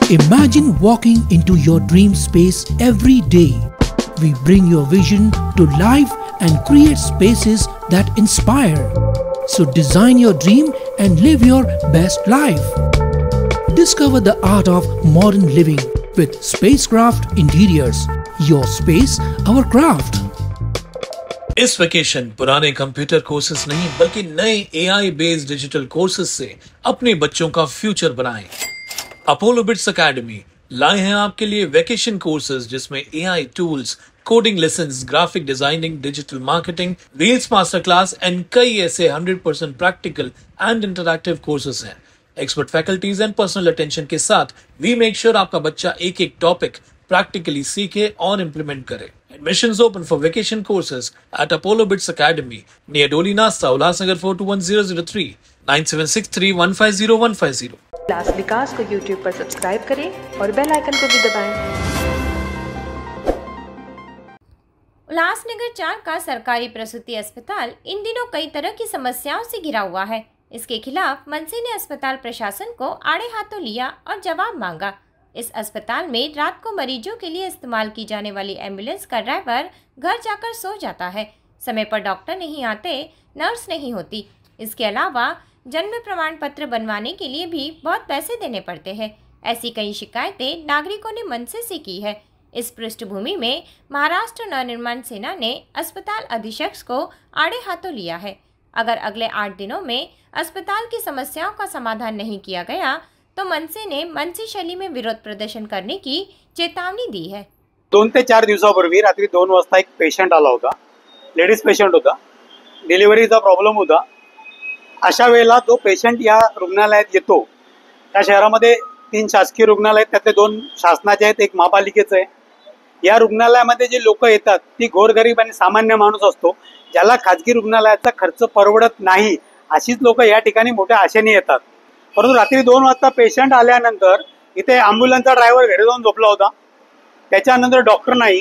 Imagine walking into your dream space every day. We bring your vision to life and create spaces that inspire. So design your dream and live your best life. Discover the art of modern living with Spacecraft Interiors. Your space, our craft. Is vacation पुराने computer courses नहीं बल्कि नए AI based digital courses से अपने बच्चों का future बनाएं। Apollo bits academy लाए हैं आपके लिए वेकेशन कोर्सेज जिसमें AI tools, coding lessons, graphic designing, digital marketing, reels master class and कई ऐसे 100% प्रैक्टिकल एंड इंटरैक्टिव कोर्सेज हैं। Expert faculties and personal attention के साथ वी मेक श्योर आपका बच्चा एक एक टॉपिक प्रैक्टिकली सीखे और इम्प्लीमेंट करे। Admissions open for vacation courses at Apollo Bits Academy near Doli Nasta, Ulhasnagar 421003 9763150150। Class विकास को YouTube पर सब्सक्राइब करें और बेल आइकन को भी दबाएं। उल्लासनगर 4 का सरकारी प्रसूति अस्पताल इन दिनों कई तरह की समस्याओं से घिरा हुआ है। इसके खिलाफ मनसे ने अस्पताल प्रशासन को आड़े हाथों लिया और जवाब मांगा। इस अस्पताल में रात को मरीजों के लिए इस्तेमाल की जाने वाली एम्बुलेंस का ड्राइवर घर जाकर सो जाता है। समय पर डॉक्टर नहीं आते, नर्स नहीं होती। इसके अलावा जन्म प्रमाण पत्र बनवाने के लिए भी बहुत पैसे देने पड़ते हैं। ऐसी कई शिकायतें नागरिकों ने मनसे से की है। इस पृष्ठभूमि में महाराष्ट्र नवनिर्माण सेना ने अस्पताल अधीक्षक को आड़े हाथों लिया है। अगर अगले 8 दिनों में अस्पताल की समस्याओं का समाधान नहीं किया गया तो मनसे ने मनसे शैली में विरोध प्रदर्शन करने की चेतावनी दी है। 2 ते 4 दिवसापूर्वी रात्री 2 वाजता एक पेशंट आला होता, लेडीज पेशंट होता, डिलिव्हरीचा प्रॉब्लेम होता। अशा वेळेला जो पेशंट या रुग्णालयात येतो, त्या शहरामध्ये 3 शासकीय रुग्णालय आहेत, त्यातले 2 शासनाचे आहेत, एक महापालिकेचं आहे। या रुग्णालयामध्ये जे लोक येतात ती गोरगरीब आणि सामान्य माणूस असतो, ज्याला खाजगी रुग्णालयाचा खर्च परवडत नाही, अशीच लोक या ठिकाणी मोठ्या आशेने येतात। परंतु रात्री 2 वाजता पेशंट आल्यानंतर इथे ॲम्ब्युलन्सचा ड्रायव्हर घरी जाऊन झोपला होता। त्याच्यानंतर डॉक्टर नाही,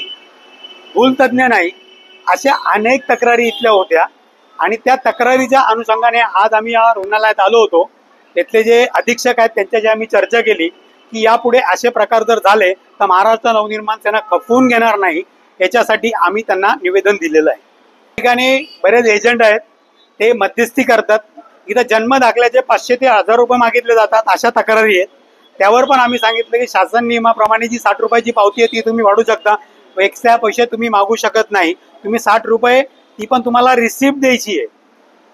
भूलतज्ञ नाही, अशा अनेक तक्रारी इथल्या होत्या आणि त्या तक्रारीच्या अनुषंगाने आज आम्ही या रुग्णालयात आलो होतो। तिथले जे अधीक्षक आहेत त्यांच्याशी आम्ही चर्चा केली की यापुढे असे प्रकार जर झाले तर महाराष्ट्र नवनिर्माण सेना खपवून घेणार नाही, याच्यासाठी आम्ही त्यांना निवेदन दिलेलं आहे। ठिकाणी बरेच एजंट आहेत, ते मध्यस्थी करतात। इथं जन्म दाखल्याचे 500 ते 1000 रुपये मागितले जातात, अशा तक्रारी आहेत। त्यावर पण आम्ही सांगितलं की शासन नियमाप्रमाणे जी 60 रुपयाची पावती आहे ती तुम्ही वाढू शकता, एक्स्ट्रा पैसे तुम्ही मागू शकत नाही। तुम्ही 60 रुपये ती पण तुम्हाला रिसिप्ट द्यायची आहे,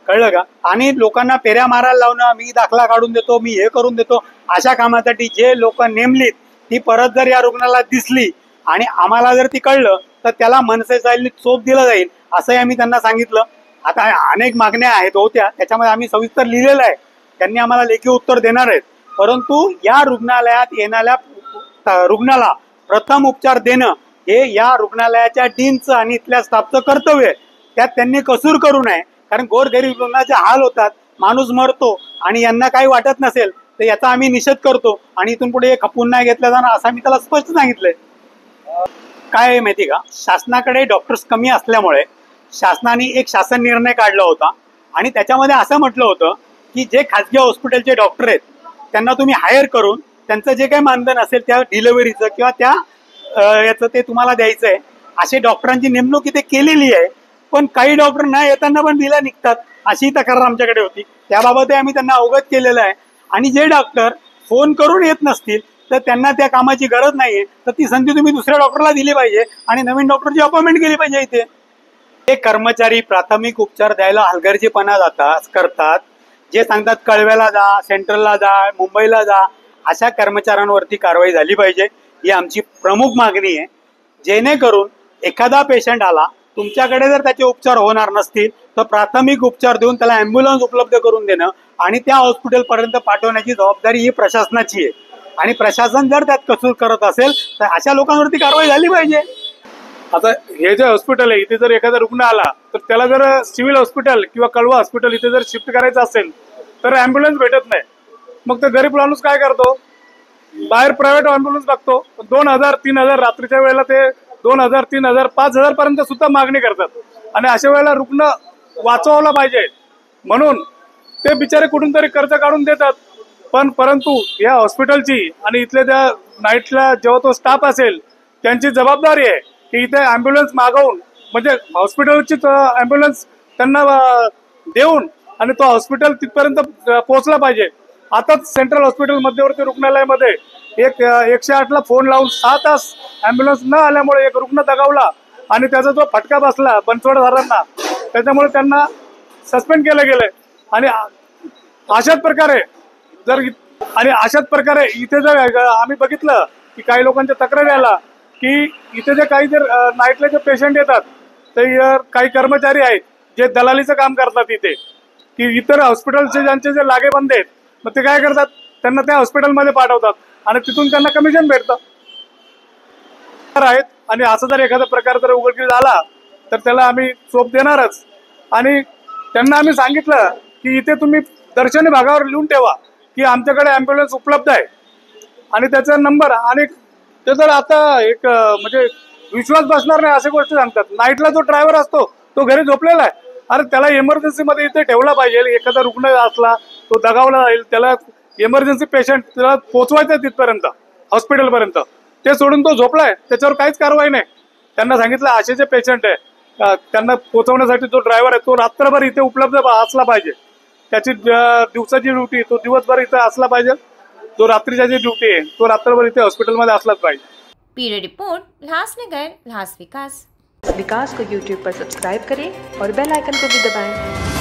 कळलं का? आणि लोकांना फेऱ्या मारायला लावणं, मी दाखला काढून देतो, मी हे करून देतो, अशा कामासाठी जे लोक नेमलीत ती परत जर या रुग्णालयात दिसली आणि आम्हाला जर ती कळलं तर त्याला मनसे जाईल चोप दिला जाईल, असंही आम्ही त्यांना सांगितलं। आता अनेक मागण्या आहेत होत्या, त्याच्यामध्ये आम्ही सविस्तर लिहिलेलं आहे, त्यांनी आम्हाला लेखी उत्तर देणार आहेत। परंतु या रुग्णालयात येणाऱ्या रुग्णाला प्रथम उपचार देणं हे या रुग्णालयाच्या डीनचं आणि इथल्या स्टाफचं कर्तव्य आहे। त्यात त्यांनी कसूर करू नये, कारण गोरगरीब रुग्णाचे हाल होतात, माणूस मरतो आणि यांना काही वाटत नसेल तर याचा आम्ही निषेध करतो आणि इथून पुढे खपवून नाही घेतला जाणार असं आम्ही त्याला स्पष्ट सांगितलंय। काय माहिती का, शासनाकडे डॉक्टर्स कमी असल्यामुळे शासनाने एक शासन निर्णय काढला होता आणि त्याच्यामध्ये असं म्हटलं होतं की जे खाजगी हॉस्पिटलचे डॉक्टर आहेत त्यांना तुम्ही हायर करून त्यांचं जे काही मानधन असेल त्या डिलिव्हरीचं किंवा त्या याचं ते तुम्हाला द्यायचं आहे, असे डॉक्टरांची नेमणूक इथे केलेली आहे। पण काही डॉक्टर नाही येताना पण बिला निघतात, अशी तक्रार आमच्याकडे होती। त्याबाबतही आम्ही त्यांना अवगत केलेलं आहे आणि जे डॉक्टर फोन करून येत नसतील तर त्यांना त्या कामाची गरज नाहीये, तर ती संधी तुम्ही दुसऱ्या डॉक्टरला दिली पाहिजे आणि नवीन डॉक्टरची अपॉइंटमेंट केली पाहिजे। इथे हे कर्मचारी प्राथमिक उपचार द्यायला हलगर्जीपणा करतात, जे सांगतात कळव्याला जा, सेंट्रलला जा, मुंबईला जा, अशा कर्मचाऱ्यांवरती कारवाई झाली पाहिजे, ही आमची प्रमुख मागणी आहे। जेणेकरून एखादा पेशंट आला, तुमच्याकडे जर त्याचे उपचार होणार नसतील तर प्राथमिक उपचार देऊन त्याला ॲम्ब्युलन्स उपलब्ध करून देणं आणि त्या हॉस्पिटलपर्यंत पाठवण्याची जबाबदारी ही प्रशासनाची आहे आणि प्रशासन जर त्यात कसूर करत असेल तर अशा लोकांवरती कारवाई झाली पाहिजे। आता हे जे हॉस्पिटल आहे इथे जर एखादा रुग्ण आला तर त्याला जर सिव्हिल हॉस्पिटल किंवा कळवा हॉस्पिटल इथे जर शिफ्ट करायचं असेल तर ॲम्ब्युलन्स भेटत नाही, मग तो गरीब माणूस काय करतो, बाहेर प्रायव्हेट ॲम्ब्युलन्स लागतो। 2000 3000 रात्रीच्या वेळेला ते 2000 3000 5000 पर्यंत सुद्धा मागणी करतात आणि अशा वेळेला रुग्ण वाचवला पाहिजे म्हणून ते बिचारे कुठून तरी कर्ज काढून देतात परंतु या हॉस्पिटलची आणि इथल्या त्या नाईटला जेव्हा तो स्टाफ असेल त्यांची जबाबदारी आहे की इथे ॲम्ब्युलन्स मागवून म्हणजे हॉस्पिटलचीच ॲम्ब्युलन्स त्यांना देऊन आणि तो हॉस्पिटल तिथपर्यंत पोहोचला पाहिजे. आताच सेंट्रल हॉस्पिटल मध्यवर्ती रुग्णालयामध्ये 108ला फोन लावून 6 तास ॲम्ब्युलन्स न आल्यामुळे एक रुग्ण दगावला आणि त्याचा जो फटका बसला बनसोडदारांना त्याच्यामुळे त्यांना सस्पेंड केलं गेलंय. आणि अशाच प्रकारे इथे जर आम्ही बघितलं की काही लोकांच्या तक्रारी आला की इथे जे काही जर नाईटला जे पेशंट येतात तर काही कर्मचारी आहेत जे दलालीचं काम करतात इथे की इतर हॉस्पिटलचे ज्यांचे जे लागेबंद आहेत मग ते काय करतात त्यांना त्या हॉस्पिटलमध्ये पाठवतात आणि तिथून त्यांना कमिशन भेटतं आहेत. आणि असं जर एखादा प्रकार जर उघडकीस झाला तर त्याला आम्ही चोप देणारच. आणि त्यांना आम्ही सांगितलं की इथे तुम्ही दर्शनी भागावर लिहून ठेवा की आमच्याकडे ॲम्ब्युलन्स उपलब्ध आहे आणि त्याचा नंबर. आणि ते जर आता एक म्हणजे विश्वास बसणार नाही अशा गोष्टी सांगतात. नाईटला जो ड्रायव्हर असतो तो घरी झोपलेला आहे, अरे त्याला इमर्जन्सीमध्ये इथे ठेवला पाहिजे. एखादा रुग्ण असला तो दगावला जाईल, त्याला इमर्जन्सी पेशंट त्याला पोहोचवायचं आहे तिथपर्यंत हॉस्पिटलपर्यंत, ते सोडून तो झोपलाय त्याच्यावर काहीच कारवाई नाही. त्यांना सांगितलं असे जे पेशंट आहे त्यांना पोहोचवण्यासाठी जो ड्रायव्हर आहे तो रात्रभर इथे उपलब्ध असला पाहिजे. त्याची दिवसाची ड्युटी तो दिवसभर इथे असला पाहिजे, जो रात्रीच्या जी ड्युटी आहे तो रात्रभर इथे हॉस्पिटलमध्ये असलाच पाहिजे. ब्यूरो रिपोर्ट, ल्हासनगर, ल्हास विकास. विकास को YouTube पर सब्सक्राइब करें और बेल आइकन को भी दबाएं।